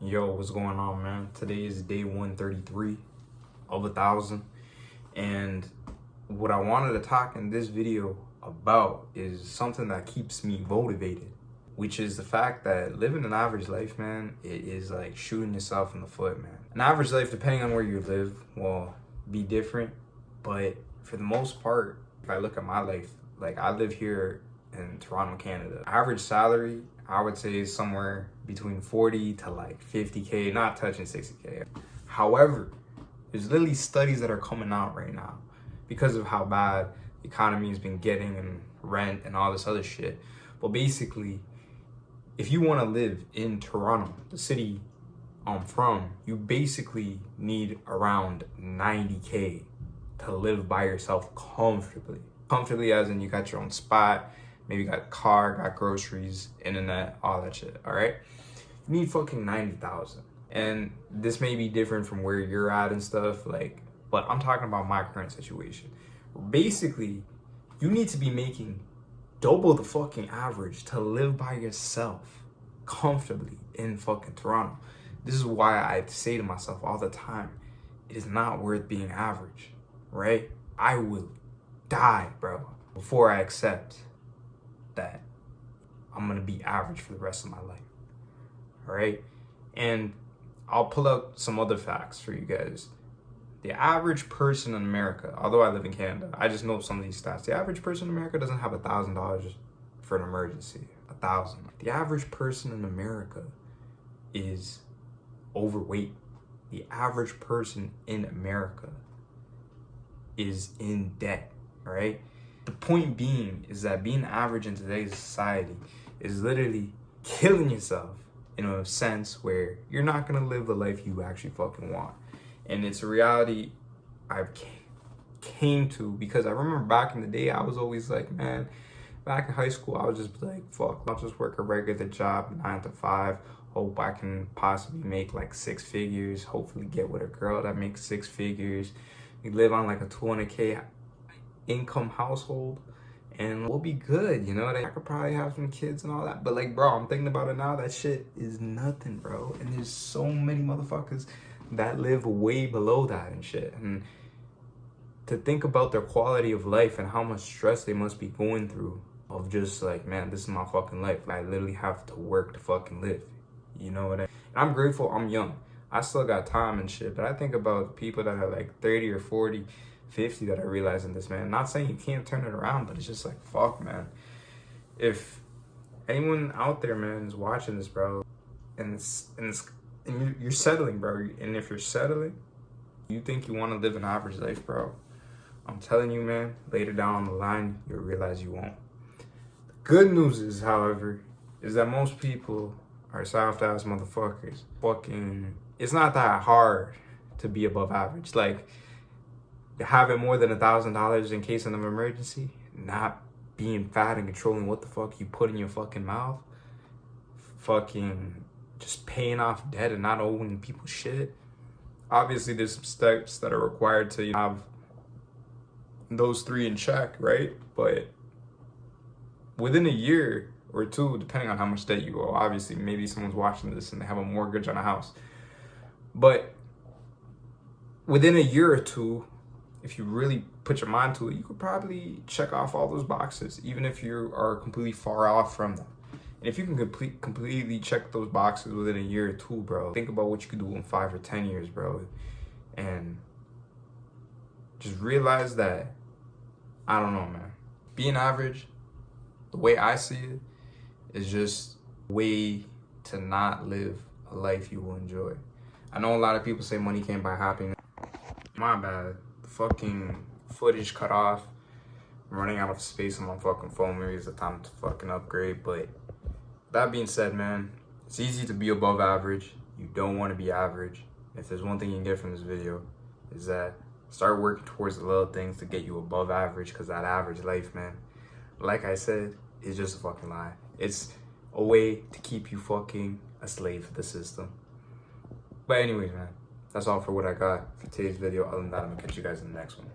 Yo, what's going on, man? Today is day 133 of 1,000, and what I wanted to talk in this video about is something that keeps me motivated, which is the fact that living an average life, man, it is like shooting yourself in the foot, man. An average life, depending on where you live, will be different, but for the most part, if I look at my life, like I live here in Toronto, Canada. Average salary, I would say, is somewhere between 40 to like 50K, not touching 60K. However, there's literally studies that are coming out right now because of how bad the economy has been getting and rent and all this other shit. But basically, if you want to live in Toronto, the city I'm from, you basically need around 90K to live by yourself comfortably. Comfortably as in you got your own spot, maybe got a car, got groceries, internet, all that shit, all right? You need fucking 90,000. And this may be different from where you're at and stuff, like, but I'm talking about my current situation. Basically, you need to be making double the fucking average to live by yourself comfortably in fucking Toronto. This is why I say to myself all the time, it is not worth being average, right? I will die, bro, before I accept that I'm gonna be average for the rest of my life. All right, and I'll pull out some other facts for you guys. The average person in America, although I live in Canada, I just know some of these stats. The average person in America doesn't have $1,000 for an emergency. 1,000. The average person in America is overweight. The average person in America is in debt. All right. The point being is that being average in today's society is literally killing yourself in a sense where you're not going to live the life you actually fucking want. And it's a reality I've came to because I remember back in the day, I was always like, man, back in high school, I was just like, fuck, I'll just work a regular job, 9 to 5. Hope I can possibly make like 6 figures, hopefully get with a girl that makes 6 figures. We live on like a 200K income household and we'll be good, you know. I could probably have some kids and all that, but like, bro, I'm thinking about it now, that shit is nothing, bro. And there's so many motherfuckers that live way below that and shit, and to think about their quality of life and how much stress they must be going through of just like, man, this is my fucking life. I literally have to work to fucking live, you know what I mean? And I'm grateful I'm young, I still got time and shit, but I think about people that are like 30 or 40, 50 that are realizing this, man. Not saying you can't turn it around, but it's just like, fuck, man. If anyone out there, man, is watching this, bro, and you're settling, bro, and if you're settling, you think you want to live an average life, bro, I'm telling you, man, later down on the line, you'll realize you won't. The good news is, however, is that most people are soft-ass motherfuckers. Fucking, it's not that hard to be above average. Like, having more than $1,000 in case of an emergency, not being fat and controlling what the fuck you put in your fucking mouth, fucking just paying off debt and not owing people shit. Obviously, there's some steps that are required to have those 3 in check, right? But within a year or 2, depending on how much debt you owe, obviously, maybe someone's watching this and they have a mortgage on a house, but within a year or 2, if you really put your mind to it, you could probably check off all those boxes, even if you are completely far off from them. And if you can completely check those boxes within a year or 2, bro, think about what you could do in 5 or 10 years, bro. And just realize that, I don't know, man, being average, the way I see it, is just a way to not live a life you will enjoy. I know a lot of people say money can't buy happiness. My bad. Fucking footage cut off. I'm running out of space on my fucking phone. Maybe it's the time to fucking upgrade. But that being said, man, it's easy to be above average. You don't want to be average. If there's one thing you can get from this video, is that start working towards the little things to get you above average, because that average life, man, like I said, is just a fucking lie. It's a way to keep you fucking a slave for the system. But anyways, man, that's all for what I got for today's video. Other than that, I'm gonna catch you guys in the next one.